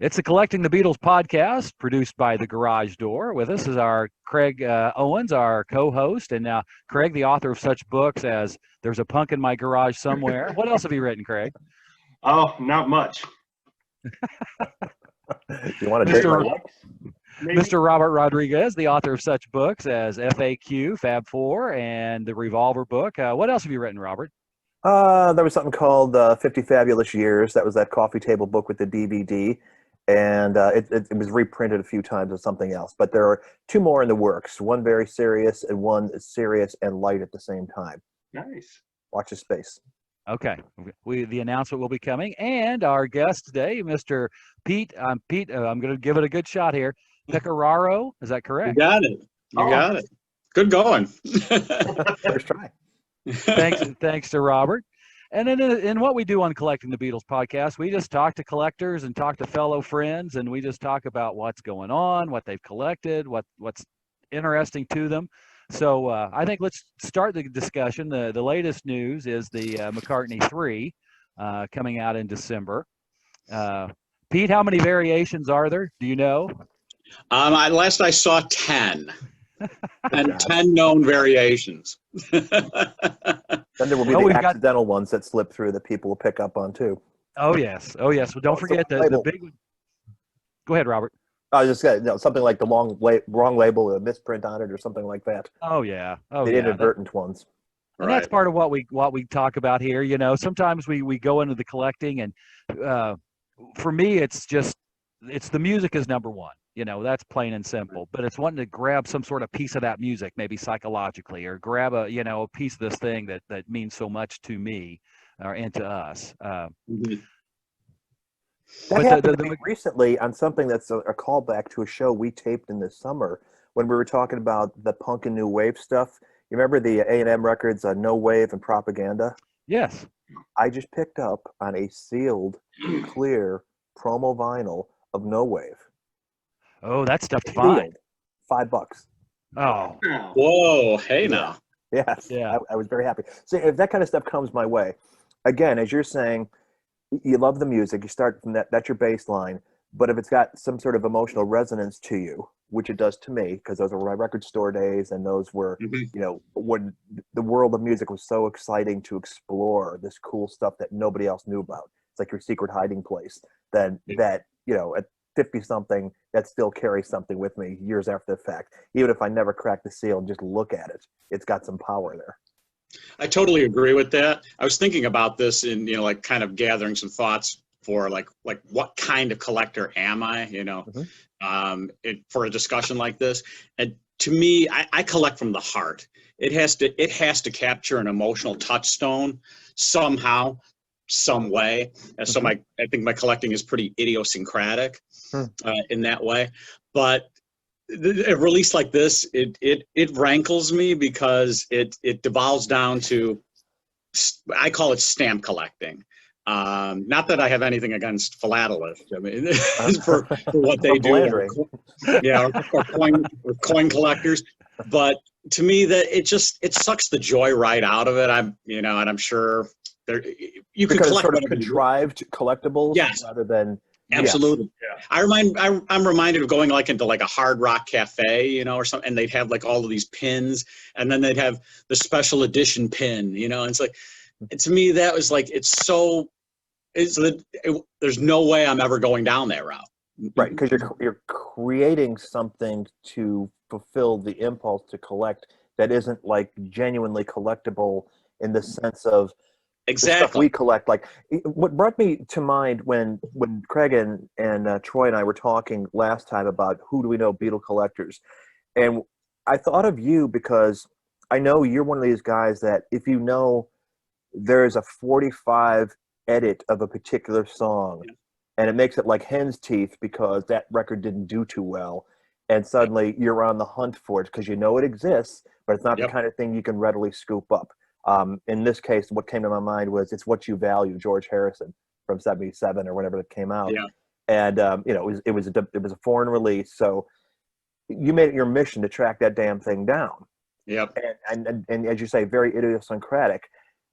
It's the Collecting the Beatles podcast produced by The Garage Door. With us is our Craig Owens, our co-host, and Craig, the author of such books as There's a Punk in My Garage Somewhere. What else have you written, Craig? Oh, not much. You want to take my books? Mr. Robert Rodriguez, the author of such books as FAQ, Fab Four, and the Revolver book. What else have you written, Robert? There was something called 50 Fabulous Years. That was that coffee table book with the DVD. And it was reprinted a few times as something else. But there are two more in the works. One very serious and one serious and light at the same time. Nice. Watch the space. Okay. The announcement will be coming. And our guest today, Mr. Pete. Pete, I'm going to give it a good shot here. Pecoraro, is that correct? You got it. You got it. Good going. First try. Thanks to Robert. And then in what we do on Collecting the Beatles podcast, we just talk to collectors and talk to fellow friends, and we just talk about what's going on, what they've collected, what's interesting to them. So I think let's start the discussion. The latest news is the McCartney 3 coming out in December. Pete, how many variations are there? Do you know? Last I saw 10. And 10 known variations. Then there will be the accidental ones that slip through that people will pick up on too. Oh yes. Well, don't forget the big one. Go ahead, Robert. I was just saying, something like the wrong label, a misprint on it, or something like that. Oh yeah. The inadvertent ones. And that's part of what we talk about here. You know, sometimes we go into the collecting, and for me, it's the music is number one. You know, that's plain and simple. But it's wanting to grab some sort of piece of that music, maybe psychologically, or grab a piece of this thing that means so much to me and to us. That happened to me recently on something that's a callback to a show we taped in the summer when we were talking about the punk and new wave stuff. You remember the A&M records, No Wave and Propaganda? Yes. I just picked up on a sealed, clear promo vinyl of No Wave. Oh, that's tough to find. $5. Oh. Whoa. Hey now. Yes. Yeah. I was very happy. So if that kind of stuff comes my way, again, as you're saying, you love the music, you start from that's your baseline. But if it's got some sort of emotional resonance to you, which it does to me, because those were my record store days, and those were, when the world of music was so exciting to explore this cool stuff that nobody else knew about. It's like your secret hiding place. That at 50-something, that still carries something with me years after the fact. Even if I never crack the seal and just look at it, it's got some power there. I totally agree with that. I was thinking about this in, kind of gathering some thoughts for like what kind of collector am I, for a discussion like this. And to me, I collect from the heart. It has to capture an emotional touchstone somehow, some way. And so I think my collecting is pretty idiosyncratic in that way. But a release like this, it rankles me because it devolves down to, I call it stamp collecting. Not that I have anything against philatelists. I mean, for what they do, or coin collectors. But to me, that it sucks the joy right out of it. And I'm sure you can collect sort of contrived collectibles, rather than. Absolutely. Yes. Yeah. I'm reminded of going into a Hard Rock Cafe, or something, and they'd have all of these pins, and then they'd have the special edition pin, and it's and to me that was there's no way I'm ever going down that route. Right, because you're creating something to fulfill the impulse to collect that isn't genuinely collectible in the sense of exactly the stuff we collect. What brought me to mind when Craig and Troy and I were talking last time about who do we know Beatle collectors, and I thought of you because I know you're one of these guys that if there's a 45 edit of a particular song and it makes it like hen's teeth because that record didn't do too well, and suddenly you're on the hunt for it because it exists, but it's not the kind of thing you can readily scoop up. In this case, what came to my mind was It's What You Value, George Harrison from '77 or whenever it came out. Yeah. And it was a foreign release, so you made it your mission to track that damn thing down. Yep. And as you say, very idiosyncratic.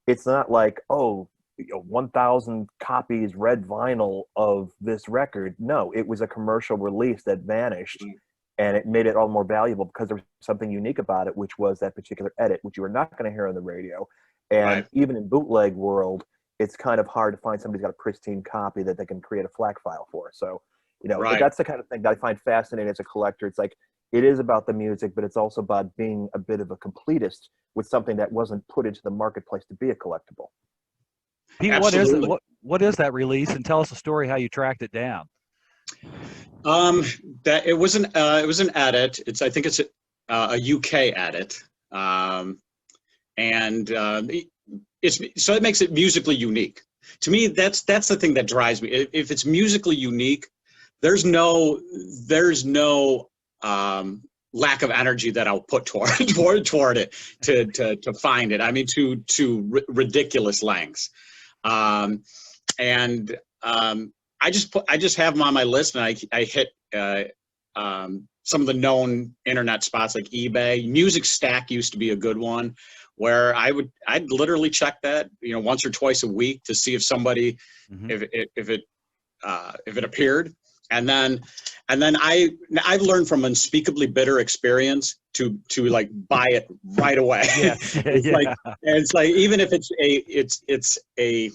It's not like, oh, 1,000 copies red vinyl of this record. No, it was a commercial release that vanished, and it made it all more valuable because there was something unique about it, which was that particular edit, which you were not going to hear on the radio. And even in bootleg world, it's kind of hard to find somebody who's got a pristine copy that they can create a FLAC file for. So, that's the kind of thing that I find fascinating as a collector. It's like, it is about the music, but it's also about being a bit of a completist with something that wasn't put into the marketplace to be a collectible. Pete, Absolutely. what is that release? And tell us a story how you tracked it down. That it was an edit. I think it's a UK edit, and so it makes it musically unique. To me, that's the thing that drives me. If it's musically unique, there's no lack of energy that I'll put toward it to find it. I mean, to ridiculous lengths. I just have them on my list, and I hit some of the known internet spots like eBay. Music Stack used to be a good one, where I'd literally check that once or twice a week to see if somebody if it appeared, and then I've learned from unspeakably bitter experience to like buy it right away. It's like even if it's a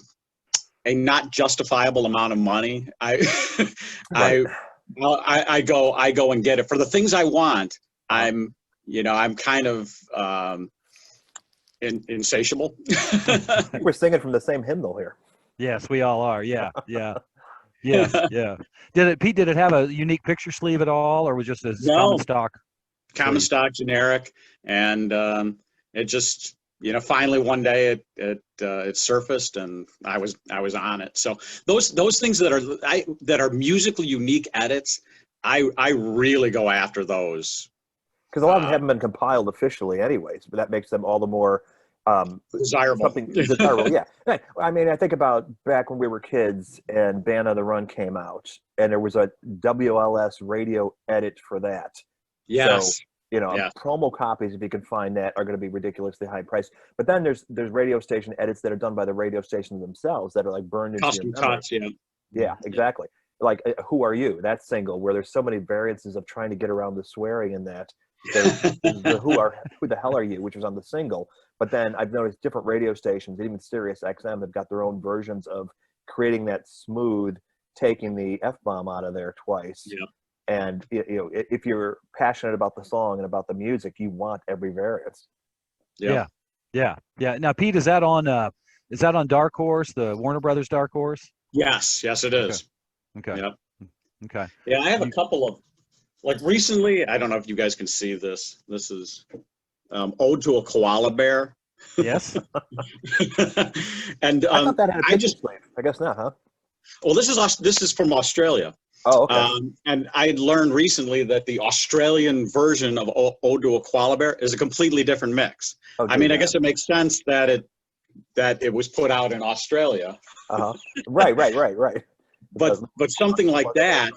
not justifiable amount of money, I go and get it for the things I want. I'm kind of insatiable. I think we're singing from the same hymnal here. Yes, we all are. Yeah. Pete, did it have a unique picture sleeve at all, or was it just a common stock? Common stock, generic, and it just finally one day it surfaced, and I was on it. So those things that are musically unique edits, I really go after those, because a lot of them haven't been compiled officially, anyways. But that makes them all the more desirable. Something desirable, yeah. I mean, I think about back when we were kids and Band on the Run came out, and there was a WLS radio edit for that. Yes. So, promo copies, if you can find that, are going to be ridiculously high priced. But then there's radio station edits that are done by the radio stations themselves that are like burned into custom your memory. cuts. Yeah, exactly. Like Who Are You? That single, where there's so many variances of trying to get around the swearing in that. There's the Who the Hell Are You, which was on the single. But then I've noticed different radio stations, even Sirius XM, have got their own versions of creating that smooth, taking the F-bomb out of there twice. Yeah. And if you're passionate about the song and about the music, you want every variance. Yeah. Now, Pete, is that on Dark Horse, the Warner Brothers Dark Horse? Yes, it is. Okay. Yep. Okay. Yeah, I have a couple of, like recently, I don't know if you guys can see this. This is Ode to a Koala Bear. Yes. I And thought that had a picture sleeve. I guess not, huh? Well, this is from Australia. Oh, okay. And I had learned recently that the Australian version of Ode to a Koala Bear is a completely different mix. I mean, I guess it makes sense that it was put out in Australia. Right. But something like that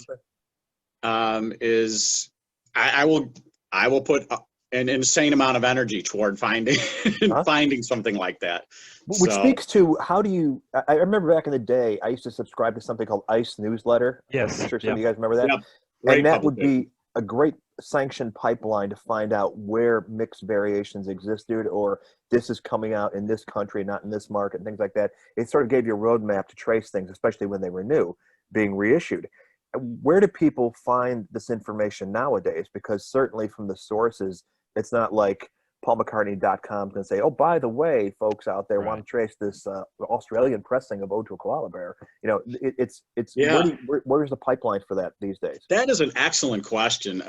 is I will put an insane amount of energy toward finding something like that. Which speaks to how do you? I remember back in the day, I used to subscribe to something called Ice Newsletter. Yes. I'm sure some of you guys remember that. Yep. And that would be a great sanctioned pipeline to find out where mixed variations existed, or this is coming out in this country, not in this market, and things like that. It sort of gave you a roadmap to trace things, especially when they were new, being reissued. Where do people find this information nowadays? Because certainly from the sources, it's not like PaulMcCartney.com is going to say, oh, by the way, folks out there want to trace this Australian pressing of Ode to a Koala Bear. It's where's the pipeline for that these days? That is an excellent question.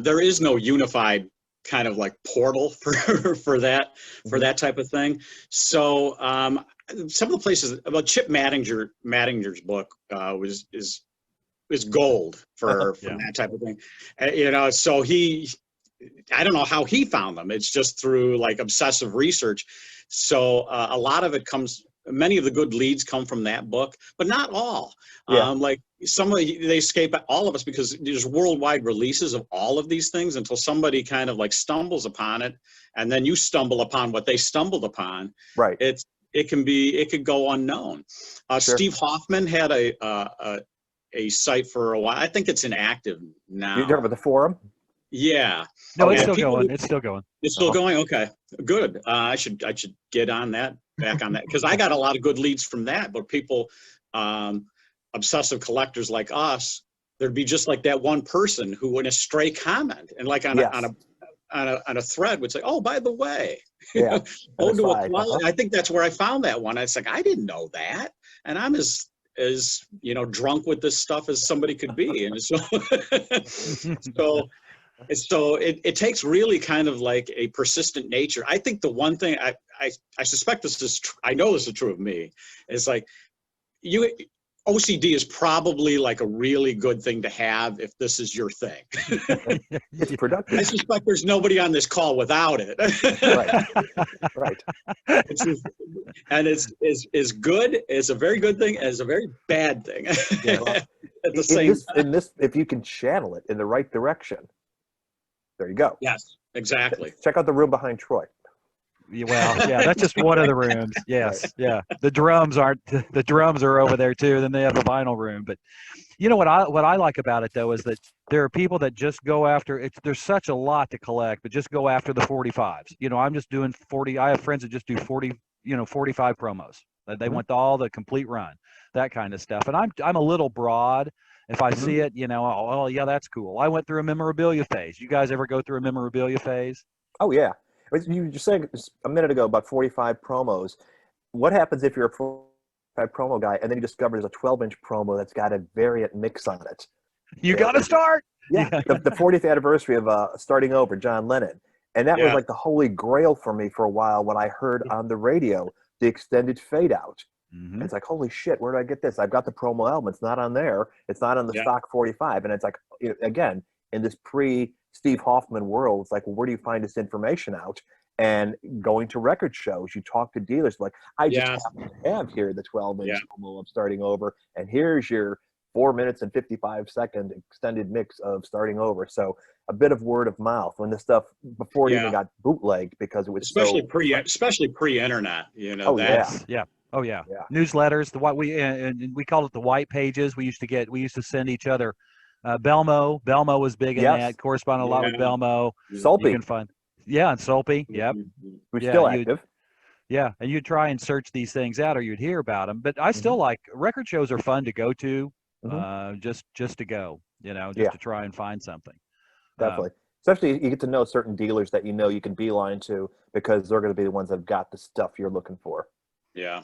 There is no unified kind of like portal for that type of thing. So some of the places, about Chip Mattinger's book is gold for that type of thing. So I don't know how he found them. It's just through like obsessive research. So a lot of it many of the good leads come from that book, but not all. Like they escape all of us because there's worldwide releases of all of these things until somebody kind of like stumbles upon it, and then you stumble upon what they stumbled upon. Right. it could go unknown. Sure. Steve Hoffman had a site for a while. I think it's inactive now. You're talking about the forum? Yeah. No, Oh, it's yeah. still People- going. It's still going. It's still going. Okay, good. I should get on that, back on that, because I got a lot of good leads from that. But people, obsessive collectors like us, there'd be just like that one person who, in a stray comment and like on a thread, would say, "Oh, by the way, Yeah. oh, to Aside, a quality." I think that's where I found that one. It's like, I didn't know that, and I'm as drunk with this stuff as somebody could be, and so so it takes really kind of like a persistent nature. I think the one thing I suspect this is I know this is true of me. It's like OCD is probably like a really good thing to have if this is your thing. It's I productive. suspect there's nobody on this call without it. Right. And it's good. It's a very good thing. And it's a very bad thing. Yeah. At the same In this, if you can channel it in the right direction, there you go. Yes, exactly. Check out the room behind Troy. Well, yeah, that's just one of the rooms. Yes, Right. yeah. The drums are over there too. Then they have the vinyl room. But you know what I like about it though is that there are people that just go after it. There's such a lot to collect, but just go after the 45s. I'm just doing 40. I have friends that just do 40. 45 promos. They want all the complete run, that kind of stuff. And I'm a little broad. If I see it, oh yeah, that's cool. I went through a memorabilia phase. You guys ever go through a memorabilia phase? Oh yeah. You were just saying a minute ago about 45 promos. What happens if you're a 45 promo guy and then you discover there's a 12-inch promo that's got a variant mix on it? You got to start. Yeah, the 40th anniversary of Starting Over, John Lennon. And that was like the holy grail for me for a while when I heard on the radio the extended fade out. Mm-hmm. It's like, holy shit, where did I get this? I've got the promo album. It's not on there. It's not on the stock 45. And it's like, again, in this pre-Steve Hoffman world, it's like, well, where do you find this information out? And going to record shows, you talk to dealers like, I just happen to have here the 12-inch promo of Starting Over, and here's your 4 minutes and 55-second extended mix of Starting Over. So a bit of word of mouth when this stuff before it even got bootlegged because it was especially pre-internet. Oh that. yeah. Oh yeah. Newsletters. We called it the white pages. We used to send each other. Belmo was big in that. Corresponded a lot with Belmo. Sulpy. You can find. Yeah, and Sulpy. Yep. We're still active. Yeah, and you'd try and search these things out, or you'd hear about them. But I still like record shows are fun to go to, just to go, to try and find something. Definitely. Especially you get to know certain dealers that you can beeline to because they're going to be the ones that have got the stuff you're looking for. Yeah.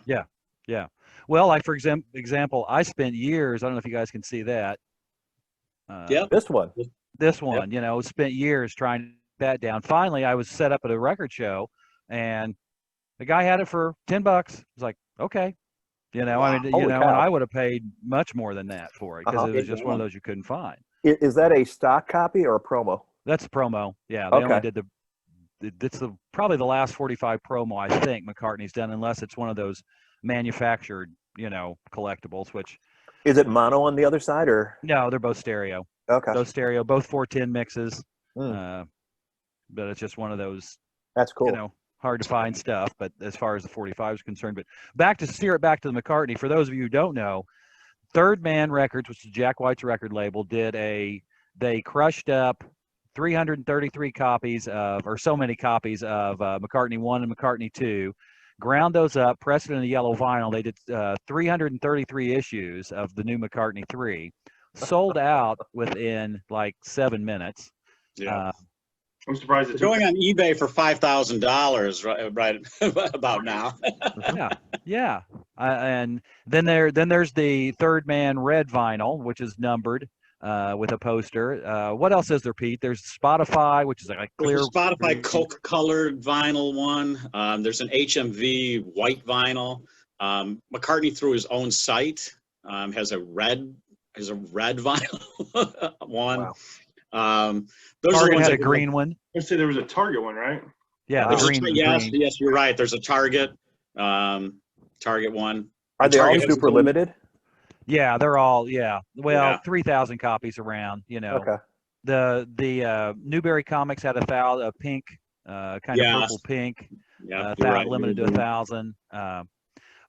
Well, like for example, I spent years. I don't know if you guys can see that. This one. Spent years trying to get that down. Finally, I was set up at a record show, and the guy had it for $10. I was like, okay. And I would have paid much more than that for it because it was just one of those you couldn't find. Is that a stock copy or a promo? That's a promo. Yeah, they only did it's probably the last 45 promo I think McCartney's done, unless it's one of those manufactured, collectibles. Which is it mono on the other side or? No, they're both stereo. Okay. Both stereo, both 410 mixes. But it's just one of those. That's cool. Hard to find stuff. But as far as the 45 is concerned, but back to the McCartney. For those of you who don't know, Third Man Records, which is Jack White's record label, they crushed up 333 copies or so many copies of McCartney 1 and McCartney 2, ground those up, pressed it in a yellow vinyl. They did 333 issues of the new McCartney 3, sold out within like 7 minutes. Yeah. I'm surprised it's going on eBay for $5,000 right about now. Yeah. And then there's the Third Man red vinyl, which is numbered with a poster. What else is there, Pete? There's Spotify, which is like clear. There's a Spotify Coke colored vinyl one. There's an HMV white vinyl. McCartney through his own site has a red vinyl one. Wow. Those Target had a green one. Let's say there was a Target one, right? Yeah, the green. Yes, you're right. There's a Target one. Are they all super limited? Yeah, they're all. Yeah, well, 3,000 copies around. Okay. The Newberry Comics had a pink, kind of purple pink. Yeah, limited to 1,000.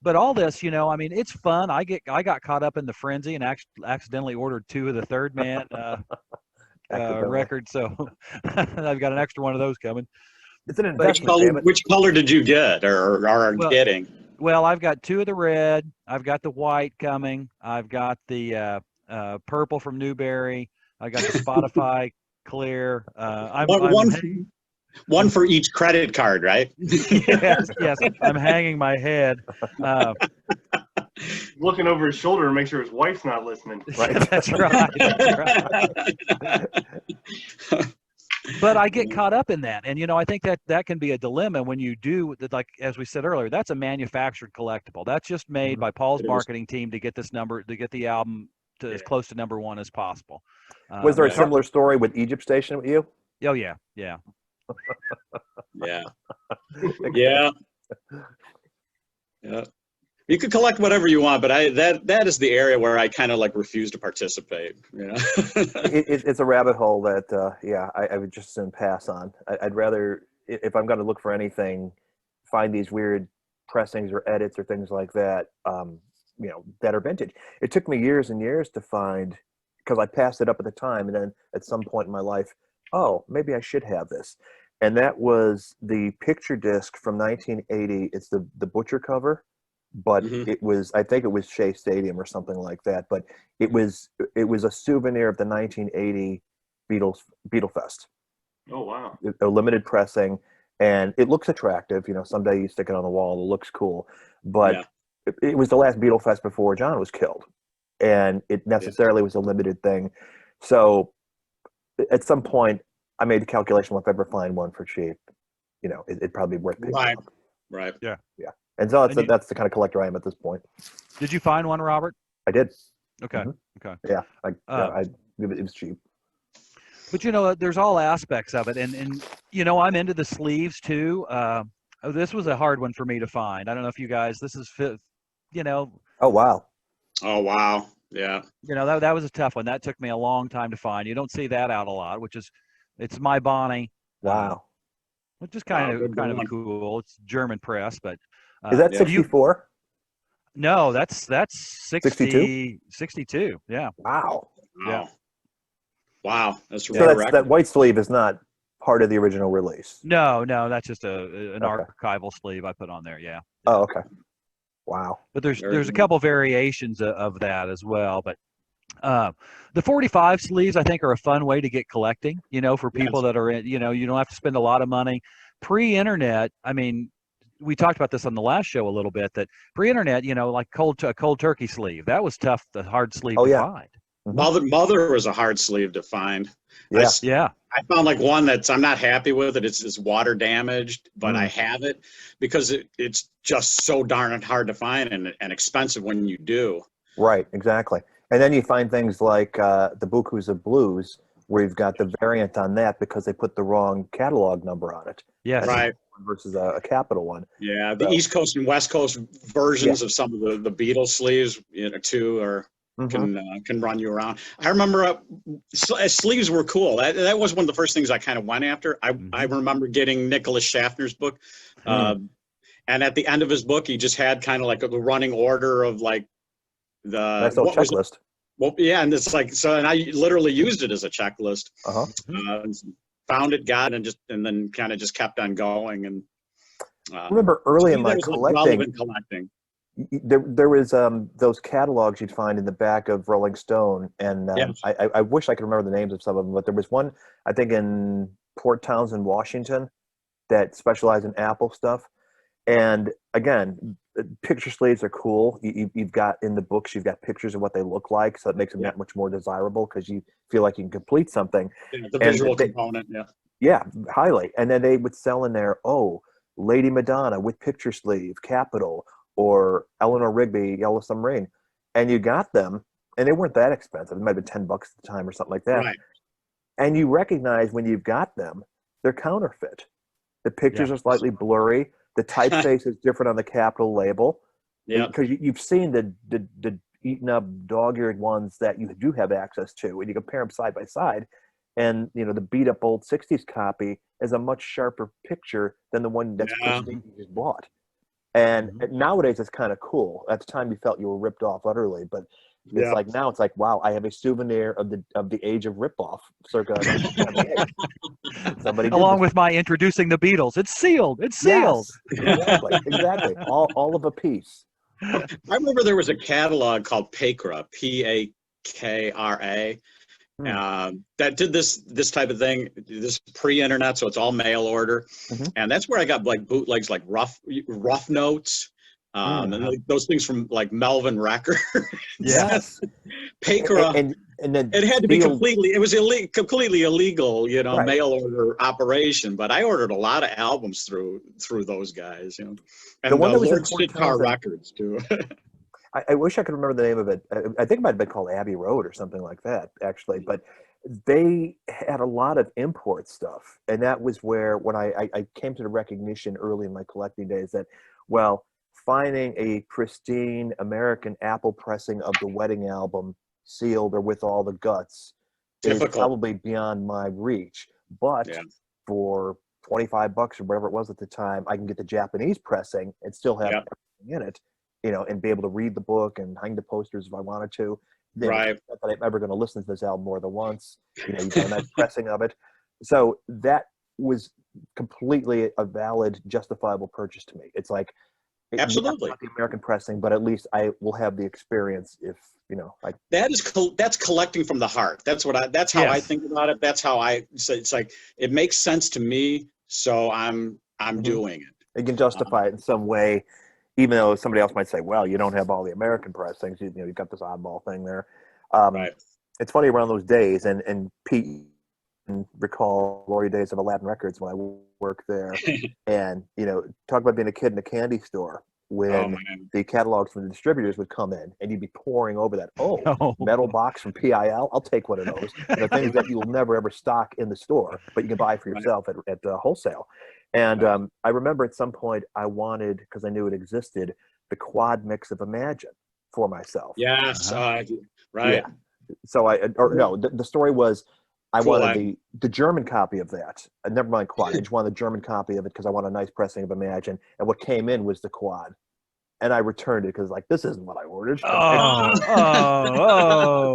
but all this, I mean, it's fun. I got caught up in the frenzy and accidentally ordered 2 of the Third Man record. So I've got an extra one of those coming. It's an Which investment, damn it. color did you get or are Well, getting? Well, I've got 2 of the red. I've got the white coming. I've got the purple from Newberry. I got the Spotify clear. One for each credit card, right? yes. I'm hanging my head. Looking over his shoulder to make sure his wife's not listening. Right. That's right. But I get caught up in that, and I think that can be a dilemma when you do, like as we said earlier, that's a manufactured collectible. That's just made by Paul's marketing team to get the album to as close to number 1 as possible. Was there a similar story with Egypt Station with you? Oh yeah. Yeah. You could collect whatever you want, but that is the area where I kind of like refuse to participate. It's a rabbit hole that I would just soon pass on. I'd rather, if I'm going to look for anything, find these weird pressings or edits or things like that, that are vintage. It took me years and years to find, because I passed it up at the time, and then at some point in my life, oh, maybe I should have this. And that was the picture disc from 1980. It's the Butcher cover, but I think it was Shea Stadium or something like that. But it was a souvenir of the 1980 Beatle Fest. Oh wow! A limited pressing, and it looks attractive. Someday you stick it on the wall, it looks cool. But it was the last Beatle Fest before John was killed, and it necessarily was a limited thing. So at some point, I made the calculation: well, if I ever find one for cheap, it'd probably be worth picking up. Right. Yeah. And so that's the kind of collector I am at this point. Did you find one, Robert? I did. Okay. Mm-hmm. Okay. Yeah. It was cheap. But there's all aspects of it, and I'm into the sleeves too. This was a hard one for me to find. I don't know if you guys. This is, Oh wow. Oh wow. Yeah. That was a tough one. That took me a long time to find. You don't see that out a lot, it's My Bonnie. Wow. Which is kind of cool. It's German press, but is that 64? No, that's 62. 62. Yeah. Wow. Yeah. Wow. That's that white sleeve is not part of the original release. No, that's just an archival sleeve I put on there. Yeah. Oh, okay. Wow. But there's a couple variations of that as well. But the 45 sleeves I think are a fun way to get collecting. For people that are in. You don't have to spend a lot of money. Pre-internet, I mean, we talked about this on the last show a little bit. That pre-internet, like a cold turkey sleeve, that was tough. The hard sleeve to find. Mother was a hard sleeve to find. Yeah. I found like one that I'm not happy with it. It's water damaged, but I have it because it's just so darn hard to find and expensive when you do. Right, exactly. And then you find things like the Bukus of Blues, where you've got the variant on that because they put the wrong catalog number on it. Yes. Right. Versus a capital one. Yeah, the East Coast and West Coast versions of some of the Beatles sleeves, too, are can run you around. I remember sleeves were cool. That was one of the first things I kind of went after. I remember getting Nicholas Schaffner's book, and at the end of his book, he just had kind of like the running order of like the nice little checklist. Well, yeah, and it's like so, and I literally used it as a checklist. Found it, got it, and then kind of just kept on going. And I remember early in my collecting. There was those catalogs you'd find in the back of Rolling Stone, and I wish I could remember the names of some of them, but there was one I think in Port Townsend, Washington, that specialized in Apple stuff. And again, picture sleeves are cool. You've got in the books, you've got pictures of what they look like, so it makes them that much more desirable because you feel like you can complete something. The visual component, yeah, highly. And then they would sell in there, Lady Madonna with picture sleeve, Capitol, or Eleanor Rigby, Yellow Submarine. And you got them, and they weren't that expensive. It might have been $10 at the time or something like that. Right. And you recognize when you've got them, they're counterfeit. The pictures are slightly blurry. The typeface is different on the Capitol label. Yeah. Because you've seen the eaten up dog-eared ones that you do have access to, and you compare them side by side. And, the beat up old 60s copy is a much sharper picture than the one that's pristine you just bought. And nowadays it's kind of cool. At the time you felt you were ripped off utterly, but it's like now it's like, wow, I have a souvenir of the age of ripoff, circa 1978. Somebody did Along this. with my introducing the Beatles. It's sealed. It's sealed. Yes, exactly. All of a piece. I remember there was a catalog called Pekra, Pakra, that did this type of thing. This pre-internet, so it's all mail order, and that's where I got like bootlegs, like rough notes, and those things from like Melvin Records. Yes. Pekra, and then it had to be completely completely illegal, mail order operation. But I ordered a lot of albums through those guys, and the one that was Lord Sidcar Records too. I wish I could remember the name of it. I think it might have been called Abbey Road or something like that, actually. But they had a lot of import stuff. And that was where, when I came to the recognition early in my collecting days that, well, finding a pristine American Apple pressing of the Wedding album, sealed or with all the guts, is probably beyond my reach. But for $25 or whatever it was at the time, I can get the Japanese pressing and still have everything in it. And be able to read the book and hang the posters if I wanted to. Not that I'm ever going to listen to this album more than once. You got a nice pressing of it. So that was completely a valid, justifiable purchase to me. It's like, absolutely, not the American pressing, but at least I will have the experience if, that's collecting from the heart. That's how I think about it. That's how it's like, it makes sense to me. So I'm doing it. You can justify it in some way. Even though somebody else might say, well, you don't have all the American pressings, you've got this oddball thing there. It's funny around those days, and Pete can recall glory days of Aladdin Records when I worked there. And, talk about being a kid in a candy store when the catalogs from the distributors would come in and you'd be pouring over that, metal box from PIL, I'll take one of those. The things that you'll never ever stock in the store, but you can buy for yourself at wholesale. And I remember at some point I wanted, because I knew it existed, the quad mix of Imagine for myself. Yes, right. Yeah. So the story was I wanted the German copy of that. Never mind quad. I just wanted the German copy of it because I wanted a nice pressing of Imagine. And what came in was the quad. And I returned it because this isn't what I ordered.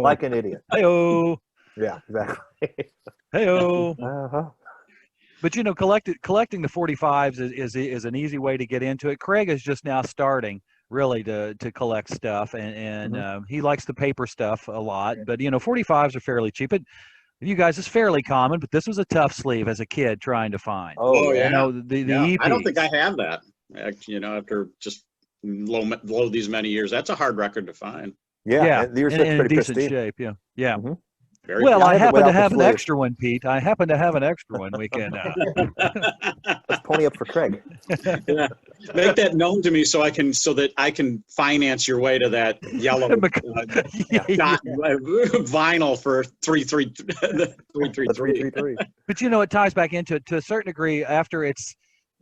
Like an idiot. Hey-oh. Yeah, exactly. Hey-oh. Uh-huh. But collecting the 45s is an easy way to get into it. Craig is just now starting really to collect stuff, and he likes the paper stuff a lot. But 45s are fairly cheap. But you guys, it's fairly common. But this was a tough sleeve as a kid trying to find. Oh yeah. The EPs. I don't think I have that. After just low these many years, that's a hard record to find. Yeah. In decent shape. Yeah. Mm-hmm. Well, I happen to have an extra one, Pete. I happen to have an extra one. We can. Let's pony up for Craig. Make that known to me so that I can finance your way to that yellow vinyl for 333. But it ties back into it to a certain degree. After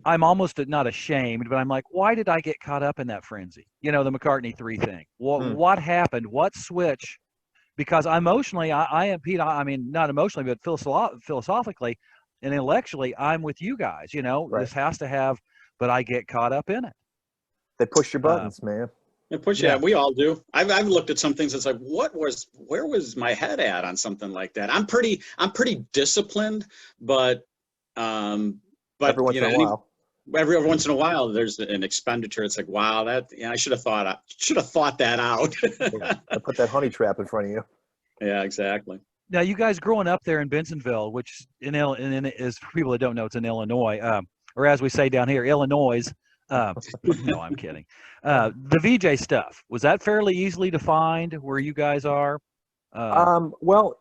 I'm almost not ashamed, but I'm like, why did I get caught up in that frenzy? The McCartney 3 thing. What happened? What switch? Because emotionally, I am Pete. I mean, not emotionally, but philosophically and intellectually, I'm with you guys. This has to have, but I get caught up in it. They push your buttons, man. They push, we all do. I've looked at some things. It's like, where was my head at on something like that? I'm pretty disciplined, but every once in a while. Every once in a while, there's an expenditure. It's like, wow, I should have thought that out. I put that honey trap in front of you. Yeah, exactly. Now, you guys growing up there in Bensenville, which is for people that don't know, it's in Illinois, or as we say down here, Illinois. No, I'm kidding. The VJ stuff, was that fairly easily to find where you guys are? Well,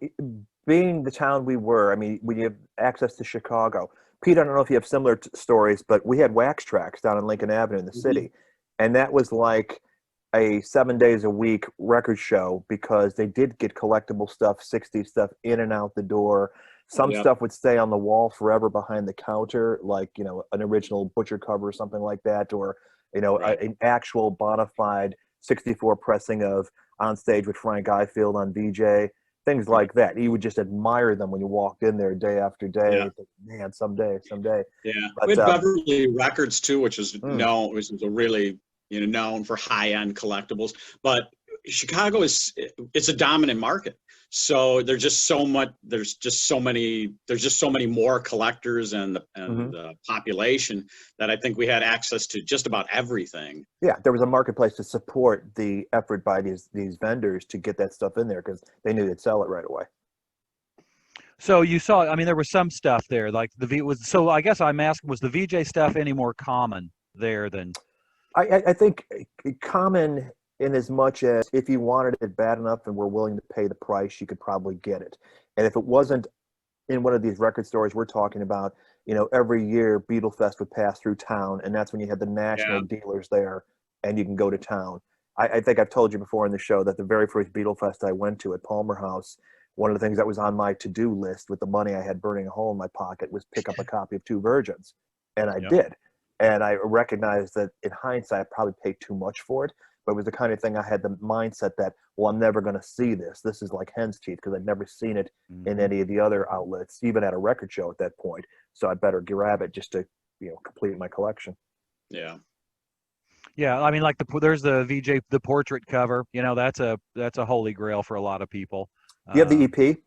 being the town we were, I mean, we have access to Chicago. Pete, I don't know if you have similar stories, but we had wax tracks down on Lincoln Avenue in the city. And that was like a 7 days a week record show because they did get collectible stuff, 60s stuff in and out the door. Some stuff would stay on the wall forever behind the counter, like, an original Butcher cover or something like that, or, an actual bona fide 64 pressing of On Stage with Frank Ifield on VJ. things like that. You would just admire them when you walked in there day after day. Yeah. Think, man, someday. Yeah, But, we had Beverly Records too, which is Mm. known, which is a really known for high end collectibles. But Chicago it's a dominant market, so there's just so many more collectors and the population that I think we had access to just about everything. Yeah, there was a marketplace to support the effort by these vendors to get that stuff in there because they knew they'd sell it right away. So you saw, I mean, there was some stuff there, like so I guess I'm asking, was the VJ stuff any more common there than? I think common in as much as if you wanted it bad enough and were willing to pay the price, you could probably get it. And if it wasn't in one of these record stores we're talking about, every year Beatle Fest would pass through town, and that's when you had the national dealers there, and you can go to town. I think I've told you before in the show that the very first Beatle Fest I went to at Palmer House, one of the things that was on my to-do list with the money I had burning a hole in my pocket was pick up a copy of Two Virgins. And I did. And I recognized that in hindsight, I probably paid too much for it. But it was the kind of thing I had the mindset that, well, I'm never going to see this. This is like hen's teeth because I'd never seen it in any of the other outlets, even at a record show at that point. So I better grab it just to, complete my collection. Yeah. Yeah, I mean, like there's the VJ, the portrait cover. That's a holy grail for a lot of people. Do you have the EP?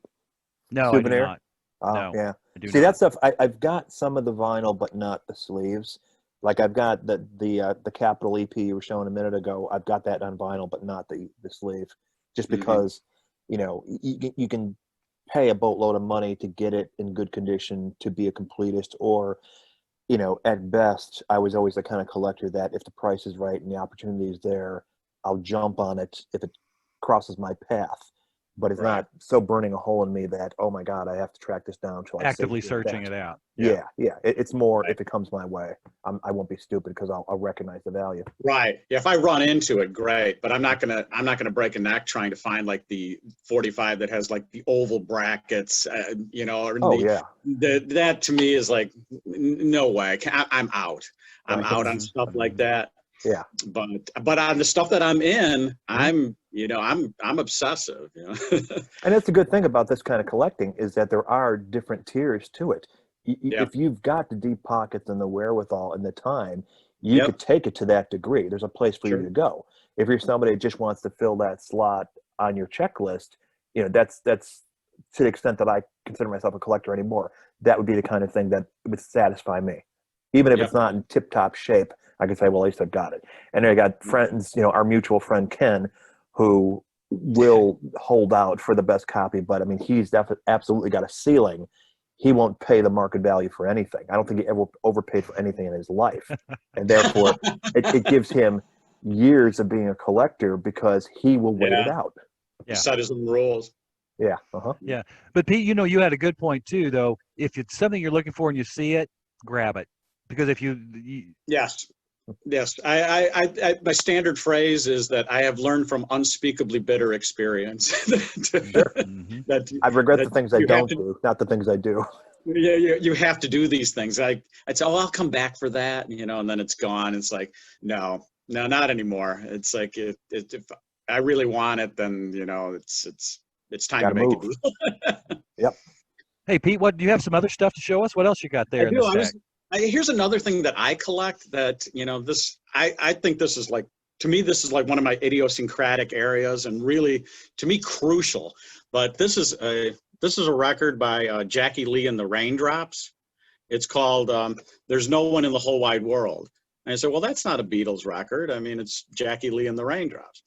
No, Souvenir? I do not. No, yeah. I do See, not. that stuff, I've got some of the vinyl, but not the sleeves. Like I've got the Capitol EP you were showing a minute ago. I've got that on vinyl, but not the sleeve, just because you can pay a boatload of money to get it in good condition to be a completist, or at best, I was always the kind of collector that if the price is right and the opportunity is there, I'll jump on it if it crosses my path. But it's not so burning a hole in me that, oh my God, I have to track this down till I actively searching it out. Yeah. It's more if it comes my way, I won't be stupid because I'll recognize the value. Right. Yeah. If I run into it, great. But I'm not gonna break a neck trying to find like the 45 that has like the oval brackets, or that to me is like, no way. I'm out. I'm out on stuff like that. Yeah. But on the stuff that I'm in, I'm obsessive. And that's the good thing about this kind of collecting is that there are different tiers to it. If you've got the deep pockets and the wherewithal and the time, you could take it to that degree. There's a place for you to go. If you're somebody that just wants to fill that slot on your checklist, that's to the extent that I consider myself a collector anymore. That would be the kind of thing that would satisfy me. Even if it's not in tip-top shape, I can say, well, at least I've got it. And I got friends, our mutual friend Ken, who will hold out for the best copy, but I mean, he's absolutely got a ceiling. He won't pay the market value for anything. I don't think he ever overpaid for anything in his life. And therefore, it gives him years of being a collector because he will wait it out. Yeah. Set his own rules. Yeah. Yeah. But Pete, you had a good point too, though. If it's something you're looking for and you see it, grab it. Because if you Yes. I my standard phrase is that I have learned from unspeakably bitter experience. That I regret the things I don't do, not the things I do. Yeah, you have to do these things. I'd say, oh, I'll come back for that, and then it's gone. It's like, no, not anymore. It's like if I really want it, then it's time to make it. Yep. Hey Pete, what do you have? Some other stuff to show us? What else you got there? Here's another thing that I collect that, I think this is like, to me, this is like one of my idiosyncratic areas and really, to me, crucial. But this is a record by Jackie Lee and the Raindrops. It's called There's No One in the Whole Wide World. And I said, well, that's not a Beatles record. I mean, it's Jackie Lee and the Raindrops.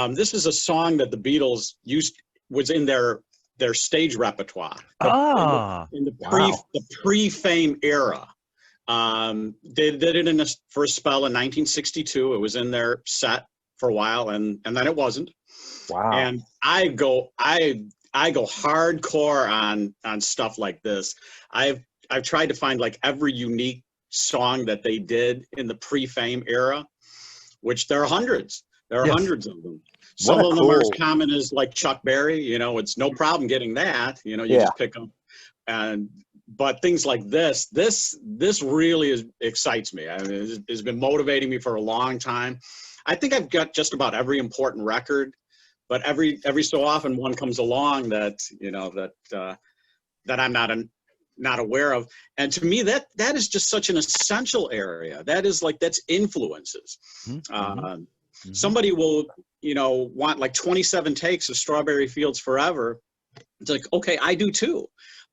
This is a song that the Beatles was in their stage repertoire. In the pre-fame era. They did it for a spell in 1962. It was in their set for a while, and then it wasn't. Wow. And I go hardcore on stuff like this. I've tried to find like every unique song that they did in the pre-fame era, which there are hundreds. There are hundreds of them. Some of them are as common as like Chuck Berry. It's no problem getting that. You just pick them. But things like this really excites me. I mean, it's been motivating me for a long time. I think I've got just about every important record but every so often one comes along that that I'm not aware of. And to me, that is just such an essential area. That's influences. Somebody will, want like 27 takes of Strawberry Fields Forever. It's like, okay, I do too.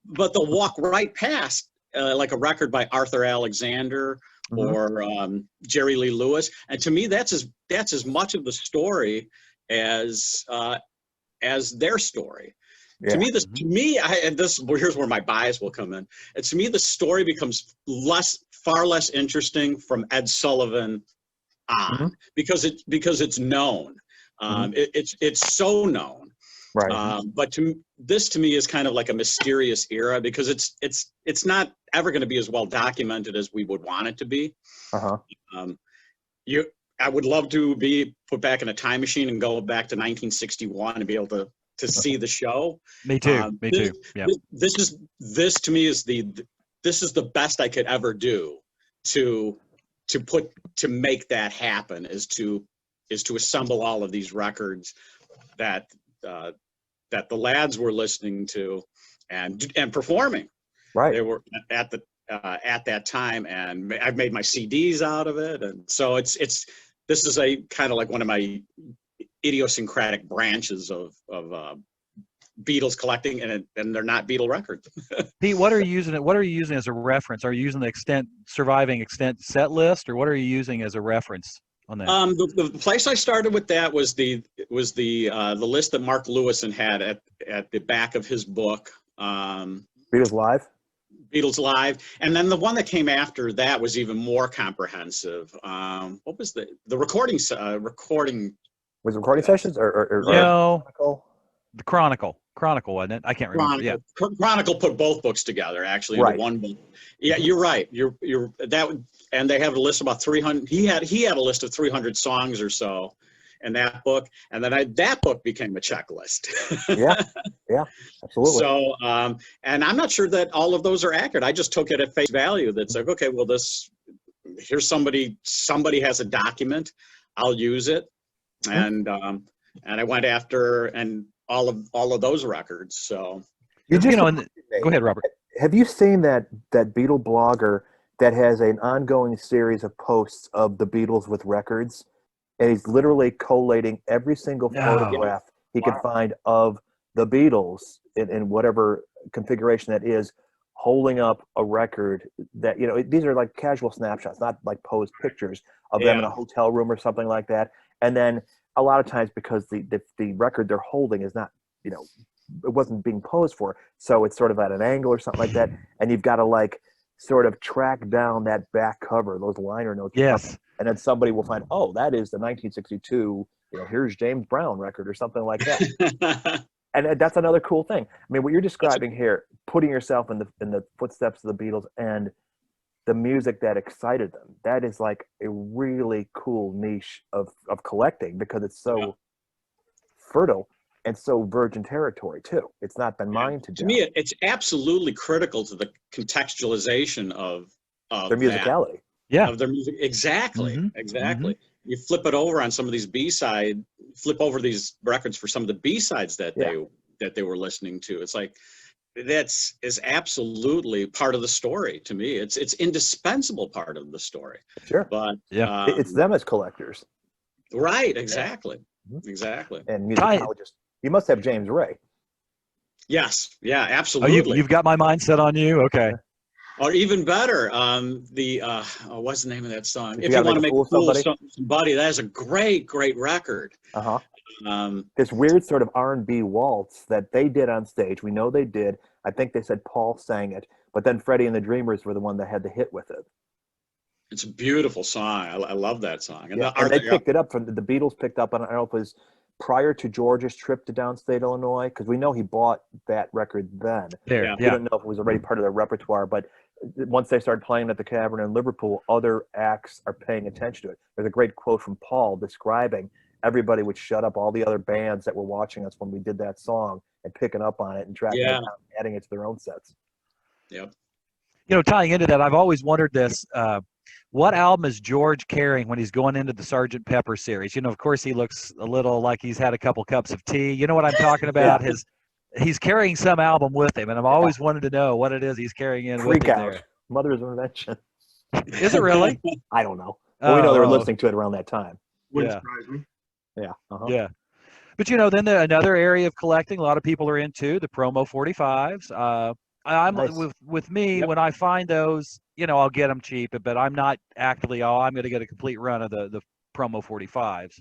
But they'll walk right past like a record by Arthur Alexander or Jerry Lee Lewis. And to me, that's as much of the story as their story. Yeah. Here's where my bias will come in. And to me, the story becomes far less interesting from Ed Sullivan on because it's known. It's so known. Right. But to me is kind of like a mysterious era because it's not ever going to be as well documented as we would want it to be. I would love to be put back in a time machine and go back to 1961 and be able to see the show. Me too. Me too. Yeah. This to me is the best I could ever do to make that happen is to assemble all of these records that the lads were listening to and performing. Right. They were at that time, and I've made my CDs out of it, and so this is a kind of like one of my idiosyncratic branches of Beatles collecting, and they're not Beatle records. Pete, what are you using as a reference? Are you using the surviving extent set list, or what are you using as a reference on that? The place I started with that was the list that Mark Lewison had at the back of his book. Beatles Live, and then the one that came after that was even more comprehensive. What was the recording? Was it recording sessions or Chronicle? The Chronicle, wasn't it? I can't remember. Yeah. Chronicle put both books together actually into one book. Yeah, you're right. You're that, and they have a list of about 300. He had a list of 300 songs or so in that book, and then that book became a checklist. yeah, absolutely. So, and I'm not sure that all of those are accurate. I just took it at face value. That's like, okay, well, here's somebody has a document. I'll use it, and I went after all of those records. So go ahead, Robert. Have you seen that Beatle blogger that has an ongoing series of posts of the Beatles with records, and he's literally collating every single photograph he could find of the Beatles in whatever configuration that is, holding up a record that, these are like casual snapshots, not like posed pictures of them in a hotel room or something like that. And then a lot of times, because the record they're holding is not, it wasn't being posed for, so it's sort of at an angle or something like that, and you've got to like sort of track down that back cover, those liner notes. Yes. And then somebody will find, oh, that is the 1962, here's James Brown record or something like that. And that's another cool thing. I mean, what you're describing here, putting yourself in the footsteps of the Beatles and the music that excited them, that is like a really cool niche of collecting, because it's so fertile and so virgin territory too. It's not been mined to death. To me, it's absolutely critical to the contextualization of their musicality. Of their music. Exactly. You flip it over on some of these flip over these records for some of the B-sides that they were listening to. It's like, is absolutely part of the story to me. It's indispensable part of the story. Sure. But it's them as collectors. Right, exactly. Exactly. And musicologists. You must have James Ray. Yes. Yeah, absolutely. You've got my mindset on you. Okay. Or even better, what's the name of that song? If you want to make a fool of somebody, that is a great, great record. This weird sort of R&B waltz that they did on stage. We know they did. I think they said Paul sang it, but then Freddie and the Dreamers were the one that had the hit with it. It's a beautiful song. I love that song. And they picked it up from the Beatles picked up on, I don't know if it was prior to George's trip to downstate Illinois, because we know he bought that record then. We don't know if it was already part of their repertoire, but once they started playing at the Cavern in Liverpool, other acts are paying attention to it. There's a great quote from Paul describing everybody would shut up, all the other bands that were watching us when we did that song, and picking up on it and tracking it down, adding it to their own sets. Yep. Tying into that, I've always wondered this. what album is George carrying when he's going into the Sgt. Pepper series? Of course, he looks a little like he's had a couple cups of tea. You know what I'm talking about? Yeah. He's carrying some album with him, and I've always wanted to know what it is he's carrying in with Freak him Out. there. Mother's Invention. Is it really? I don't know. But we know they were Oh, listening to it around that time. Wouldn't Yeah. surprise me. Yeah. Uh-huh. yeah. But then another area of collecting a lot of people are into the promo 45s. I'm Nice. with me Yep. when I find those, I'll get them cheap, but I'm not actively. Oh, I'm going to get a complete run of the promo 45s.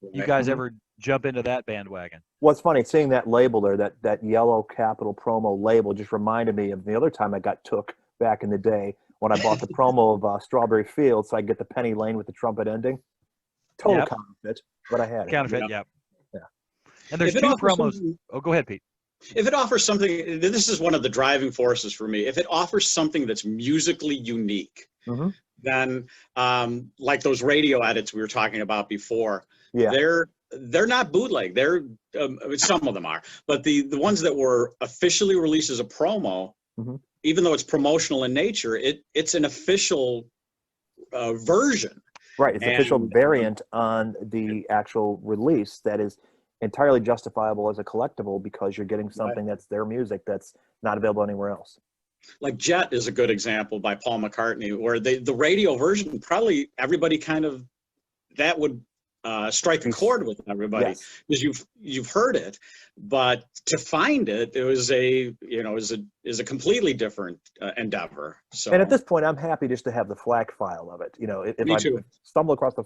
You Right. guys Mhm. ever jump into that bandwagon? Well, it's funny seeing that label there, that yellow capital promo label just reminded me of the other time I got took back in the day when I bought the promo of Strawberry Fields so I could get the Penny Lane with the trumpet ending. Total Yep. counterfeit, but I had it. Counterfeit, Yeah. yep. Yeah. And there's If it two offers promos. something- Oh, go ahead, Pete. If it offers something, this is one of the driving forces for me. If it offers something that's musically unique, Mhm. then like those radio edits we were talking about before, Yeah. they're not bootleg. They're some of them are, but the ones that were officially released as a promo, Mhm. even though it's promotional in nature, it's an official version. Right. It's an official And, variant on the actual release that is entirely justifiable as a collectible because you're getting something that's their music that's not available anywhere else. Like Jet is a good example by Paul McCartney, where the radio version, probably everybody that would strike a chord with everybody Yes. because you've heard it, but to find it was is a completely different endeavor. So And at this point, I'm happy just to have the FLAC file of it. If Me I too. stumble across the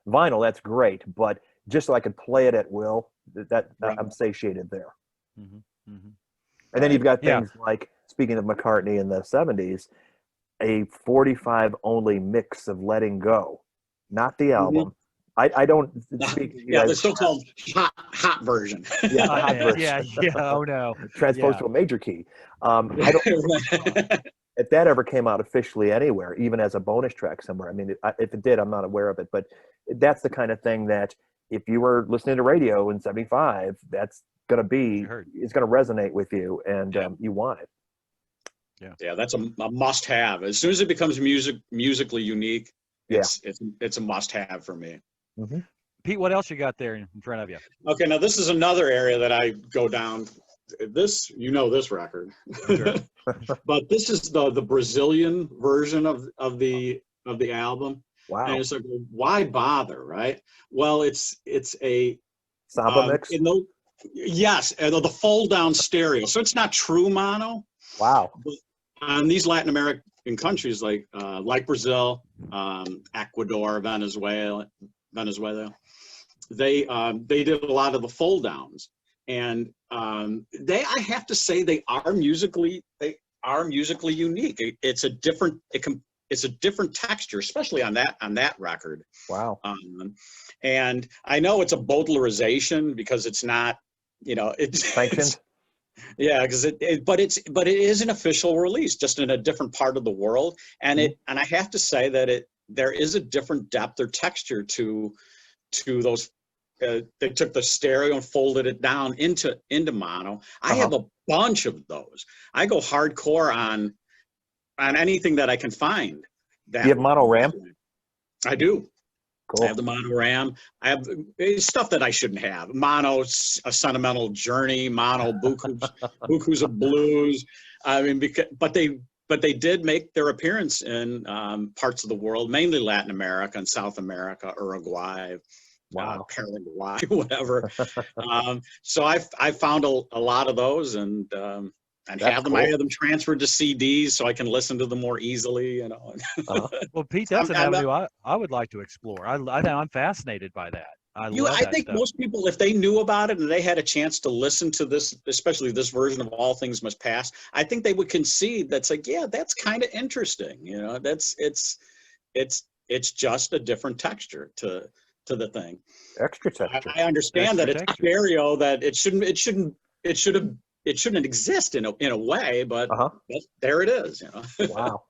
vinyl, that's great. But just so I can play it at will, that Right. I'm satiated there. Mm-hmm. Mm-hmm. And then you've got Yeah. things like, speaking of McCartney in the 70s, a 45 only mix of Letting Go, not the album. I don't speak. you yeah, the guys- so-called hot version. Yeah, the hot version. yeah. Oh no. Transposed to a major key. I don't if that ever came out officially anywhere, even as a bonus track somewhere. I mean, if it did, I'm not aware of it. But that's the kind of thing that if you were listening to radio in '75, that's going to be, heard. it's going to resonate with you, and you want it. Yeah, that's a must-have. As soon as it becomes musically unique, it's a must-have for me. Mm-hmm. Pete, what else you got there in front of you? Okay, now this is another area that I go down. This record, Sure. but this is the Brazilian version of the album, Wow. and it's like, why bother, right? Well, it's a Samba mix. yes, the fold-down stereo, so it's not true mono. Wow. On these Latin American countries like Brazil, Ecuador, Venezuela, they did a lot of the fold downs, and I have to say they are musically unique. It's a different texture, especially on that record. Wow. And I know it's a Bowdlerization because it's not, it's Sanctioned. Yeah, because but it is an official release, just in a different part of the world, and I have to say that there is a different depth or texture to those. They took the stereo and folded it down into mono. I have a bunch of those. I go hardcore on anything that I can find. Do you have mono RAM? I do. Cool. I have the mono RAM. I have stuff that I shouldn't have. Mono, A Sentimental Journey, mono, Bukus of Blues. I mean, but they did make their appearance in parts of the world, mainly Latin America and South America, Uruguay, Paraguay, whatever. So I found a lot of those and have them. Cool. I have them transferred to CDs so I can listen to them more easily. Well, Pete, that's an avenue I would like to explore. I'm fascinated by that. I think most people, if they knew about it and they had a chance to listen to this, especially this version of All Things Must Pass, I think they would concede that's like, yeah, that's kind of interesting. It's just a different texture to the thing. Extra texture. I understand that it's stereo, that it shouldn't exist in a way, but there it is. Wow,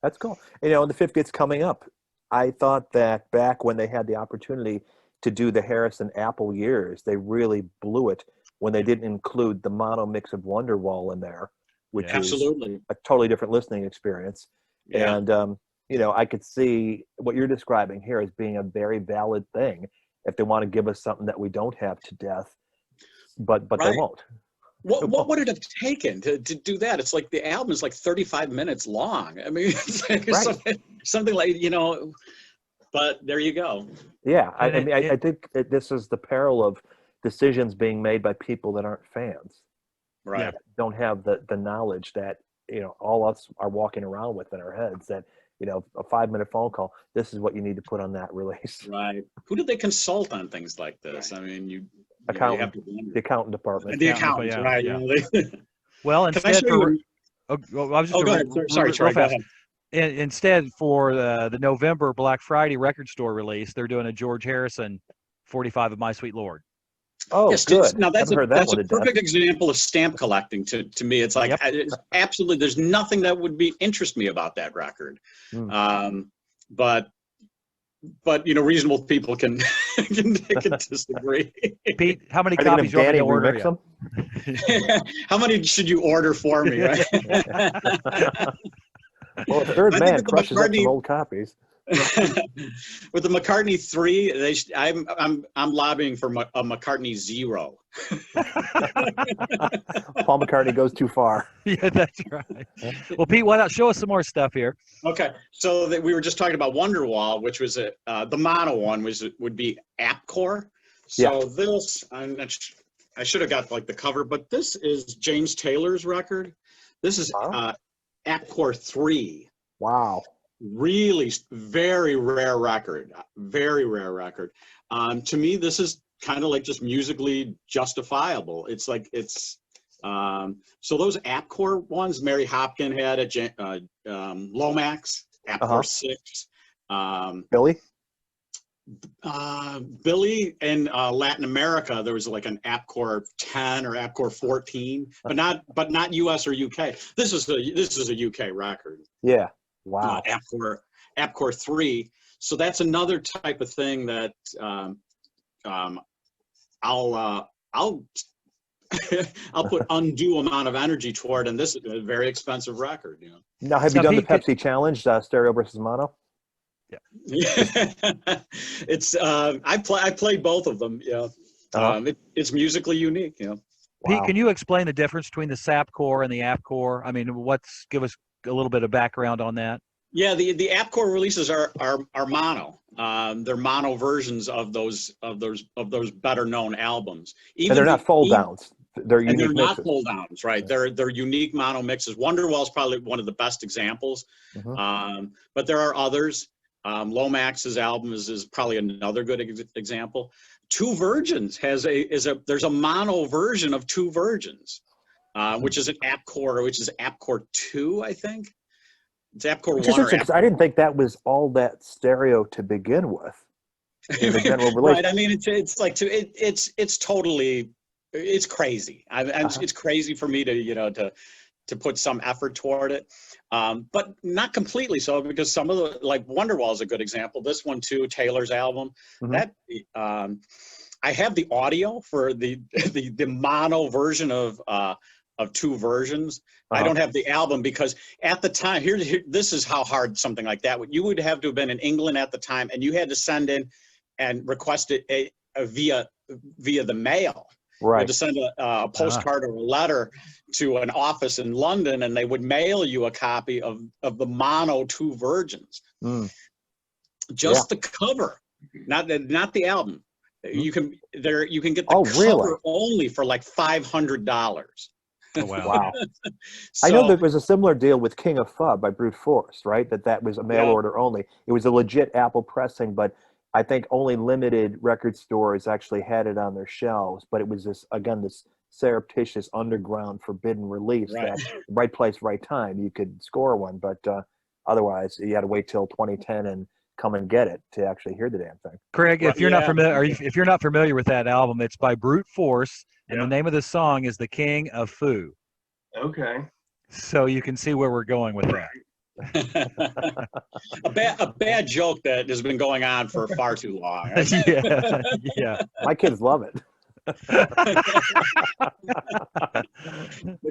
that's cool. The 50th coming up. I thought that back when they had the opportunity to do the Harrison Apple years, they really blew it when they didn't include the mono mix of Wonderwall in there, which is absolutely a totally different listening experience. Yeah. And I could see what you're describing here as being a very valid thing if they want to give us something that we don't have to death, but they Right. won't. What would it have taken to do that? It's like the album is like 35 minutes long. I mean, it's like Right. something like, but there you go. Yeah, I And mean, I think that this is the peril of decisions being made by people that aren't fans, Right. Yeah. don't have the knowledge that all us are walking around with in our heads. That a 5-minute phone call. This is what you need to put on that release. Right. Who did they consult on things like this? I mean, you have Accountant, to wonder. the accountant department. The Accountant, accountants, yeah, right? yeah. Well, Can I instead show you? I was just Oh, go ahead. Sorry, real Troy. Go fast. ahead. Instead, for the November Black Friday record store release, they're doing a George Harrison 45 of My Sweet Lord. Oh, Yes, good. now Haven't heard that that's one a to death. perfect example of stamp collecting to me. It's like Yep. it's absolutely. There's nothing that would interest me about that record, but reasonable people can can disagree. Pete, how many Are they going copies to you want me Danny to order? remix Yeah. them? How many should you order for me? Right? Well, a third I think man that the crushes up McCartney- some old copies. With the McCartney 3, I'm lobbying for a McCartney 0. Paul McCartney goes too far. Yeah, that's right. Well, Pete, why not show us some more stuff here? Okay, so we were just talking about Wonderwall, which was the mono one would be Appcore. So this, I should have got like the cover, but this is James Taylor's record. This is Appcore 3. Wow. Really very rare record. Very rare record. To me, this is kind of like just musically justifiable. It's like so those Appcore ones, Mary Hopkin had a Lomax Appcore 6. Billy? Billy in Latin America, there was like an Appcore 10 or Appcore 14, but not US or UK. This is a UK record. Yeah. Wow. Appcore 3. So that's another type of thing that I'll I'll put undue amount of energy toward, and this is a very expensive record. Now, have you done the Pepsi Challenge, stereo versus mono? Yeah. It's I played both of them. Yeah. It's musically unique. Yeah. Pete, can you explain the difference between the Sapcore and the Appcore? I mean, give us a little bit of background on that. Yeah, the Appcore releases are mono. They're mono versions of those better known albums. And they're not fold downs. They're unique they're mixes. not fold downs, right? They're unique mono mixes. Wonderwall is probably one of the best examples, but there are others. Lomax's album is probably another good example. Two Virgins there's a mono version of Two Virgins, which is an Appcore, which is Appcore 2, I think. It's Appcore 1 or I didn't think that was all that stereo to begin with. In the general release. Right. I mean, it's totally, it's crazy. It's crazy for me to put some effort toward it, but not completely so, because some of the, like Wonderwall is a good example. This one too, Taylor's album, that I have the audio for the mono version of Two Versions. I don't have the album because at the time, this is how hard something like that would. You would have to have been in England at the time, and you had to send in and request it via the mail. Right. You had to send a postcard or a letter to an office in London, and they would mail you a copy of the mono Two Virgins. Just the cover, not the album. You can get the cover only for like $500. Oh, wow. Wow. So, I know there was a similar deal with King of Fub by Brute Force, right? That was a mail order only. It was a legit Apple pressing, but I think only limited record stores actually had it on their shelves. But it was this surreptitious underground forbidden release that right place, right time, you could score one. But otherwise, you had to wait till 2010 and come and get it to actually hear the damn thing. Craig, if you're not familiar, if you're not familiar with that album, it's by Brute Force, and the name of the song is "The King of Foo." Okay. So you can see where we're going with that. a bad joke that has been going on for far too long. Yeah. My kids love it. The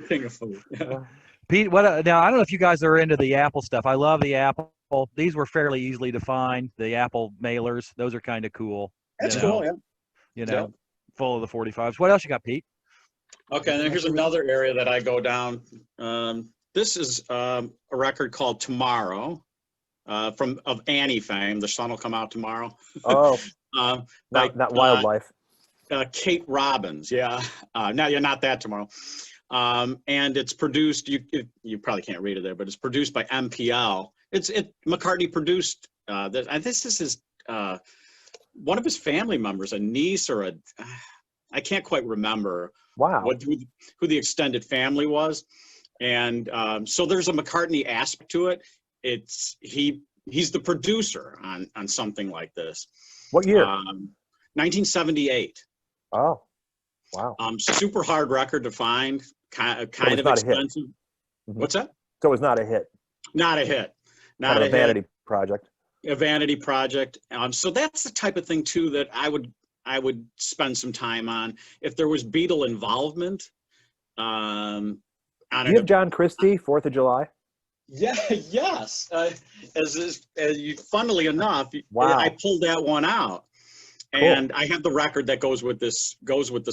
King of Foo. Pete, now I don't know if you guys are into the Apple stuff. I love the Apple Well, these were fairly easily to find. The Apple mailers, those are kind of cool. That's you cool. know, Yeah. You know, Yep. full of the 45s. What else you got, Pete? Okay, and then here's another area that I go down. This is a record called "Tomorrow" of Annie fame. The sun will come out tomorrow. Oh, By not Wildlife. Kate Robbins. Yeah, now you're not that tomorrow. And it's produced. You probably can't read it there, but it's produced by MPL. McCartney produced. This is his one of his family members, a niece or I can't quite remember. Wow. Who the extended family was, and so there's a McCartney aspect to it. He's the producer on something like this. What year? 1978. Oh, wow. Super hard record to find, kind of expensive. Mm-hmm. What's that? So it was not a hit. Not a hit. Not kind of a vanity project. A vanity project. So that's the type of thing too that I would spend some time on if there was Beatle involvement. On you have John Christie, 4th of July? Yeah, yes. Funnily enough, wow. I pulled that one out, and I have the record that goes with the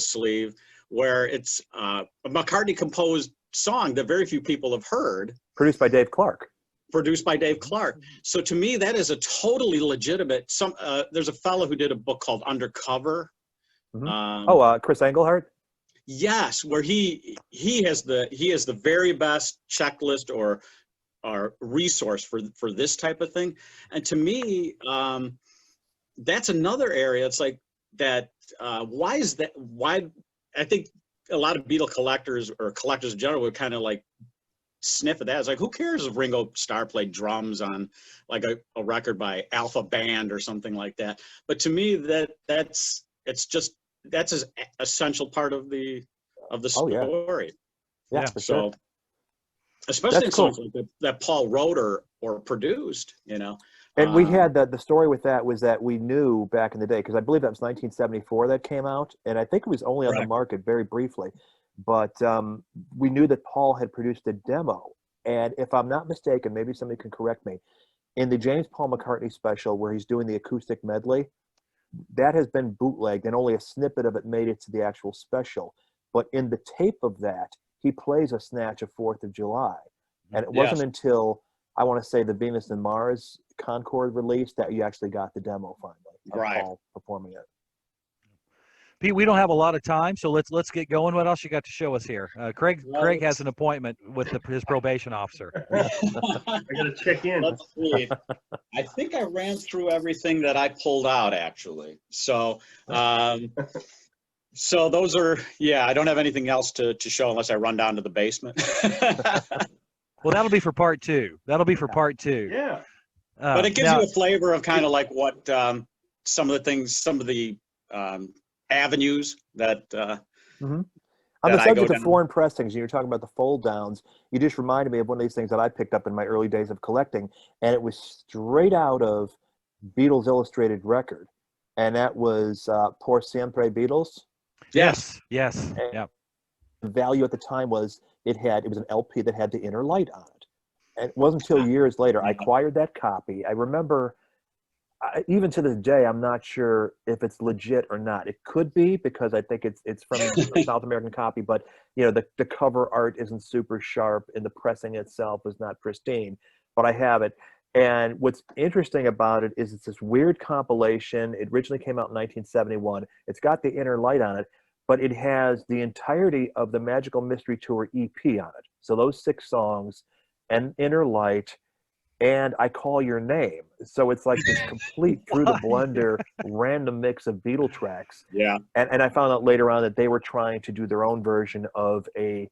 sleeve, where it's a McCartney composed song that very few people have heard. Produced by Dave Clark. So to me, that is a totally legitimate. There's a fellow who did a book called Undercover. Mm-hmm. Chris Englehart. Yes, where he has the very best checklist or resource for this type of thing. And to me, that's another area. It's like that. Why is that? Why I think a lot of Beatle collectors or collectors in general would kind of like sniff at that. It's like, who cares if Ringo Starr played drums on like a record by Alpha Band or something like that? But to me, that's as essential part of the story. Yeah, for sure. Especially in songs like that Paul wrote or produced, you know. And we had the story with that was that we knew back in the day, because I believe that was 1974 that came out, and I think it was only on the market very briefly. But we knew that Paul had produced a demo. And if I'm not mistaken, maybe somebody can correct me, in the James Paul McCartney special where he's doing the acoustic medley, that has been bootlegged and only a snippet of it made it to the actual special. But in the tape of that, he plays a snatch of 4th of July. And it wasn't until, I want to say, the Venus and Mars Concord release that you actually got the demo finally of Paul performing it. Pete, we don't have a lot of time, so let's get going. What else you got to show us here? Craig has an appointment with his probation officer. I got to check in. Let's see. I think I ran through everything that I pulled out, actually. So, so those are, I don't have anything else to show unless I run down to the basement. Well, that'll be for part two. Yeah. But it gives you a flavor of kind of like what some of the avenues that on the subject of foreign pressings, and you're talking about the fold downs, you just reminded me of one of these things that I picked up in my early days of collecting, and it was straight out of Beatles Illustrated Record, and that was Por Siempre Beatles. Yes. Yeah. The value at the time was it was an LP that had the inner light on it, and it wasn't until years later I acquired that copy. I remember. Even to this day, I'm not sure if it's legit or not. It could be, because I think it's from a South American copy, but the cover art isn't super sharp and the pressing itself is not pristine. But I have it, and what's interesting about it is it's this weird compilation. It originally came out in 1971. It's got the inner light on it, but it has the entirety of the Magical Mystery Tour EP on it. So those 6 songs and Inner Light and I Call Your Name. So it's like this complete through the blender random mix of Beatle tracks. Yeah. And I found out later on that they were trying to do their own version of a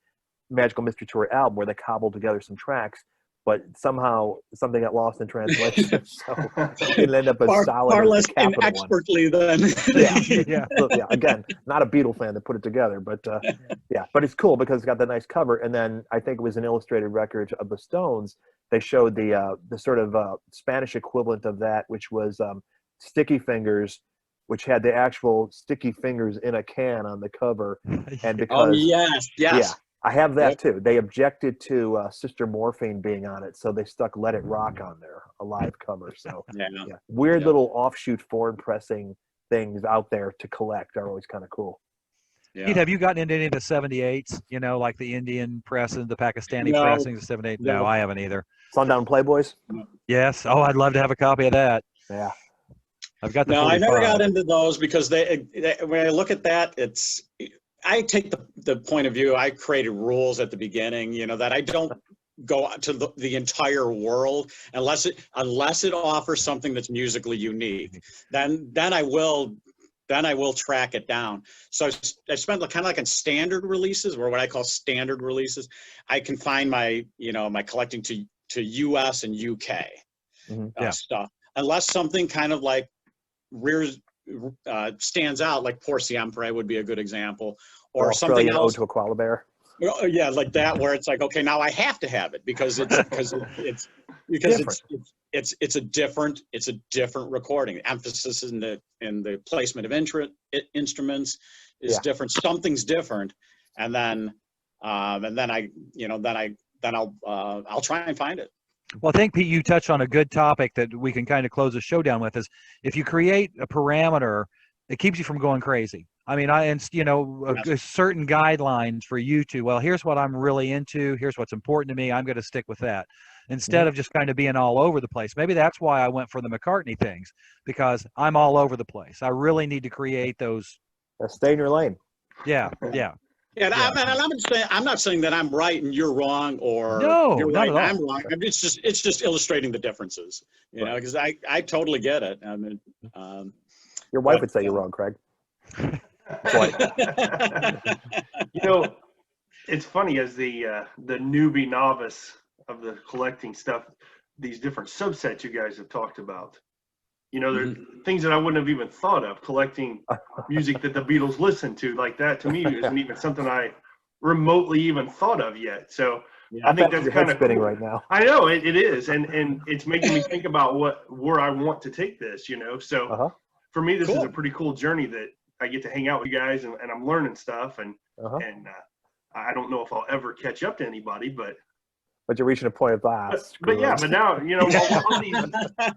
Magical Mystery Tour album where they cobbled together some tracks, but somehow something got lost in translation. So it ended up as solid far less Capital inexpertly than yeah. So, again, not a Beatle fan that put it together, but but it's cool because it's got that nice cover. And then I think it was an illustrated record of the Stones. They showed the sort of Spanish equivalent of that, which was Sticky Fingers, which had the actual Sticky Fingers in a can on the cover. And because I have that too. They objected to Sister Morphine being on it, so they stuck "Let It Rock" on there, a live cover. So Yeah. weird little offshoot foreign pressing things out there to collect are always kind of cool. Yeah. Pete, have you gotten into any of the 78s? You know, like the Indian pressing, the Pakistani No. pressings, the 78? No, I haven't either. Sundown Playboys? Yes. Oh, I'd love to have a copy of that. Yeah. I've got the No, I 45. never got into those because they when I look at that, I take the point of view, I created rules at the beginning, you know, that I don't go out to the entire world unless it offers something that's musically unique. Then I will track it down. So I spent kind of like on standard releases, or what I call standard releases. I confine my collecting to US and UK stuff, unless something kind of like stands out, like Por Siempre would be a good example, or something else. Ode to a Koala Bear. Yeah, like that, where it's like, okay, now I have to have it because it's a different recording. Emphasis in the placement of instruments is different. Something's different, and then I'll try and find it. Well, I think, Pete, you touched on a good topic that we can kind of close the show down with, is if you create a parameter, it keeps you from going crazy. I mean, certain guidelines for you to, well, here's what I'm really into. Here's what's important to me. I'm going to stick with that instead of just kind of being all over the place. Maybe that's why I went for the McCartney things, because I'm all over the place. I really need to create those. Stay in your lane. Yeah. Yeah, I'm not saying that I'm right and you're wrong, or no, you're right and I'm all. wrong. I mean, it's just illustrating the differences, you know, because I totally get it. I mean, your wife would say you're wrong, Craig. You know, it's funny, as the newbie novice of the collecting stuff, these different subsets you guys have talked about. You know, there are things that I wouldn't have even thought of, collecting music that the Beatles listened to. Like that, to me, isn't even something I remotely even thought of yet. So I think that's kind of spinning cool right now. I know it is, and it's making me think about where I want to take this. You know, so for me, this is a pretty cool journey that I get to hang out with you guys, and I'm learning stuff, and I don't know if I'll ever catch up to anybody, but you're reaching a point of last. But now, you know, all these,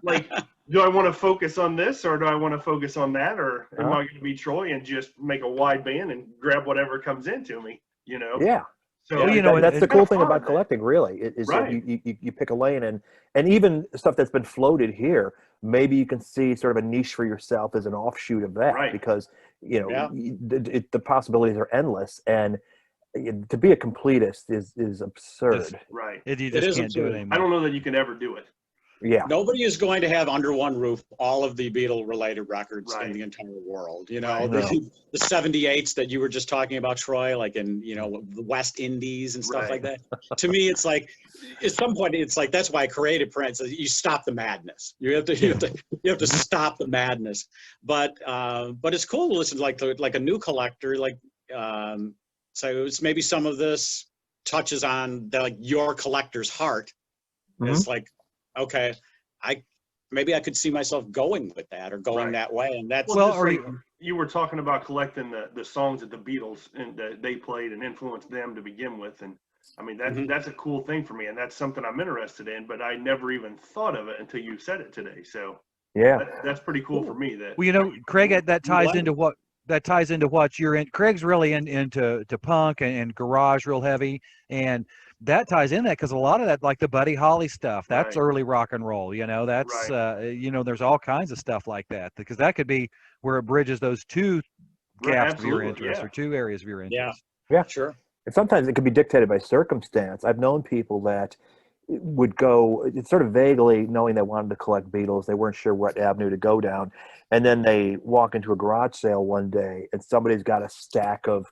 like, do I want to focus on this, or do I want to focus on that, or am I going to be Troy and just make a wide band and grab whatever comes into me, you know? Yeah. So well, you know, that's the cool thing about collecting, really, is right. that you pick a lane, and even stuff that's been floated here, maybe you can see sort of a niche for yourself as an offshoot of that, because, you know, the possibilities are endless, and to be a completist is absurd. Right. You just can't do it anymore. I don't know that you can ever do it. Yeah. Nobody is going to have under one roof all of the Beatle-related records in the entire world. You know, the 78s that you were just talking about, Troy, like in, you know, the West Indies and stuff like that. To me, it's like, at some point, it's like, that's why I created Prince. You stop the madness. You have to stop the madness. But it's cool to listen to like a new collector, like. So it's maybe some of this touches on your collector's heart. It's like, okay, maybe I could see myself going with that or going that way, and that's you were talking about collecting the songs that the Beatles and that they played and influenced them to begin with, and I mean that's a cool thing for me, and that's something I'm interested in, but I never even thought of it until you said it today. So that's pretty cool for me. That, well, you know, Craig, that ties into what you're in. Craig's really into punk and garage real heavy, and that ties in that because a lot of that, like the Buddy Holly stuff, that's early rock and roll. You know, that's you know, there's all kinds of stuff like that, because that could be where it bridges those two gaps of your interest or two areas of your interest. Yeah, sure. And sometimes it could be dictated by circumstance. I've known people that would go sort of vaguely knowing they wanted to collect Beatles. They weren't sure what avenue to go down. And then they walk into a garage sale one day and somebody's got a stack of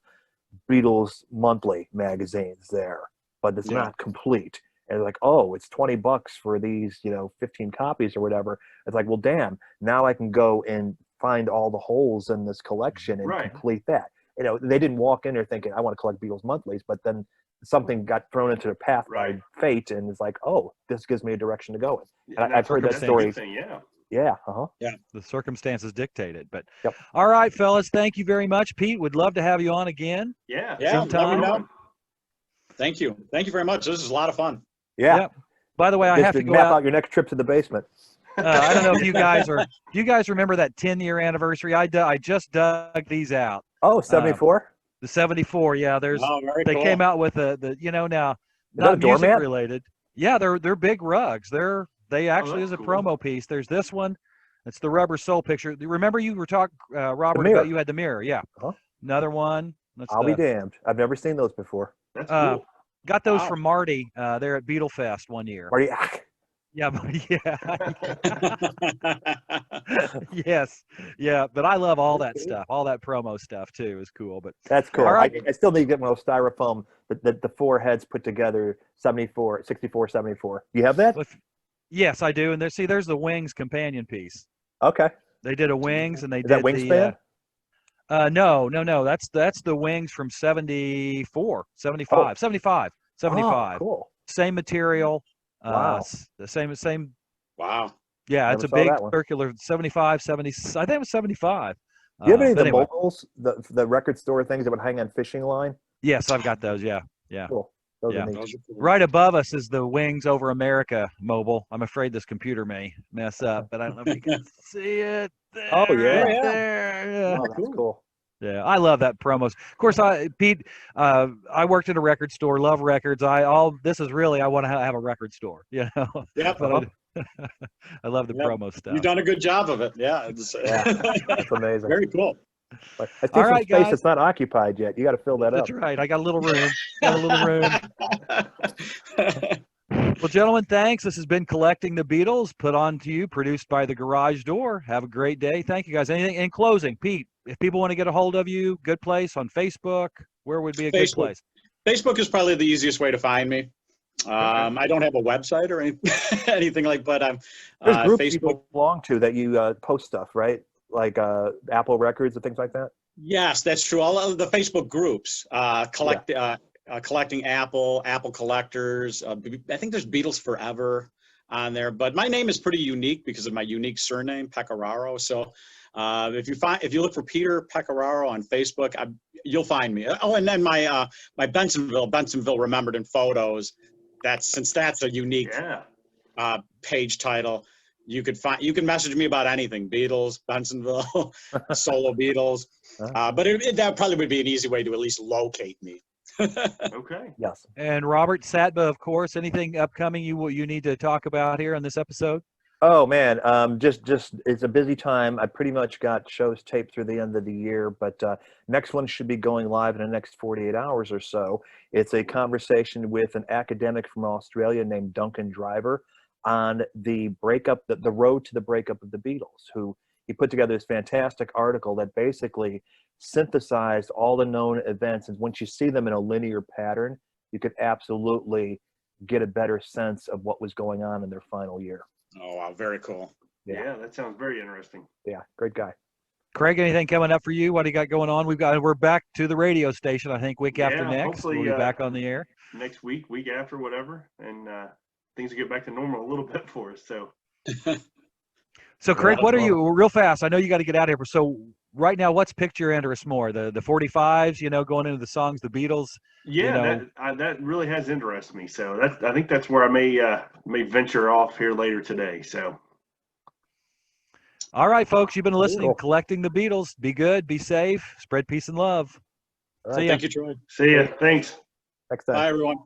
Beatles monthly magazines there, but it's not complete. And they're like, oh, it's $20 for these, you know, 15 copies or whatever. It's like, well, damn, now I can go and find all the holes in this collection and complete that. You know, they didn't walk in there thinking, I want to collect Beatles monthlies, but then something got thrown into their path by fate, and it's like, oh, this gives me a direction to go in. And I've heard that story. Yeah. The circumstances dictated. But all right, fellas, thank you very much. Pete, would love to have you on again. Yeah. Sometime. Thank you. Thank you very much. This is a lot of fun. Yeah. Yep. By the way, I Just have to go map out. out your next trip to the basement. I don't know if you guys are. Do you guys remember that 10-year anniversary? I just dug these out. Oh, 74? The 74. Yeah, Oh, very they cool. came out with the now Is that a not music doormat? related. Yeah, they're big rugs. They actually that's is a cool. promo piece. There's this one. It's the rubber sole picture. Remember you were talking, Robert, mirror. about you had the mirror. Yeah. Uh-huh. Another one. That's I'll be damned. I've never seen those before. That's Uh, cool. got those Wow. from Marty there at Beetle Fest one year. Marty, Yeah, yes, yeah. But I love all that stuff. All that promo stuff too is cool. But that's cool. All right. I still need to get one of those styrofoam, the four heads put together, 74, 64, 74. You have that? yes, I do. And there's the Wings companion piece. Okay. They did a Wings, and they Is did that Wingspan? no. That's the Wings from 74, 75, 75, 75. Oh, cool. Same material. Wow. The same. Wow. Yeah, Never it's a saw big that one. circular 75, 70. I think it was 75. Do you have any of but the anyway, mobiles, the record store things that would hang on fishing line? yes, I've got those. Yeah. Cool. Those Yeah. are neat. Those are cool. Right above us is the Wings Over America mobile. I'm afraid this computer may mess up, but I don't know if you can see it. There, Oh, yeah. right Yeah. there. Yeah. Oh, that's cool. Yeah, I love that promos. Of course, Pete, I worked at a record store. Love records. This is really I want to have a record store. You know, Yep. but I love the Yep. promo stuff. You've done a good job of it. Yeah. Yeah. That's amazing. Very cool. But I see All some right, space guys. that's not occupied yet. You got to fill that up. That's right. I got a little room. Got a little room. Well, gentlemen, thanks. This has been Collecting the Beatles, put on to you, produced by The Garage Door. Have a great day. Thank you, guys. Anything in closing, Pete? If people want to get a hold of you, good place on Facebook. Where would be a good Facebook. place? Facebook is probably the easiest way to find me. I don't have a website or anything like, but I'm There's groups Facebook. you belong to that you post stuff, right? Like Apple Records and things like that. Yes, that's true. All of the Facebook groups, collecting Apple collectors. I think there's Beatles Forever on there, but my name is pretty unique because of my unique surname, Pecoraro. So if you look for Peter Pecoraro on Facebook, you'll find me. Oh, and then my Bensonville Remembered in Photos. Since that's a unique page title. You can message me about anything, Beatles, Bensonville, solo Beatles, but that probably would be an easy way to at least locate me. Okay. Yes. And Robert Satba, of course. Anything upcoming you need to talk about here on this episode? Oh man, just it's a busy time. I pretty much got shows taped through the end of the year, but next one should be going live in the next 48 hours or so. It's a conversation with an academic from Australia named Duncan Driver on the breakup, the road to the breakup of the Beatles. Who he put together this fantastic article that basically synthesized all the known events, and once you see them in a linear pattern, you could absolutely get a better sense of what was going on in their final year. Oh, wow, very cool. Yeah, that sounds very interesting. Yeah, great guy. Craig, anything coming up for you? What do you got going on? We're back to the radio station, I think, week after next. Hopefully, We'll be back on the air. Next week after, whatever, and things will get back to normal a little bit for us. So, Craig, what are you, real fast, I know you got to get out of here, so right now, what's piqued your interest more? The 45s, going into the songs, the Beatles? yeah, that really has interested me. So I think that's where I may venture off here later today. So. All right, folks, you've been listening, Cool. Collecting the Beatles. Be good, be safe, spread peace and love. All See right. ya. Thank you, Troy. See ya. Thanks. Next time. Bye, everyone.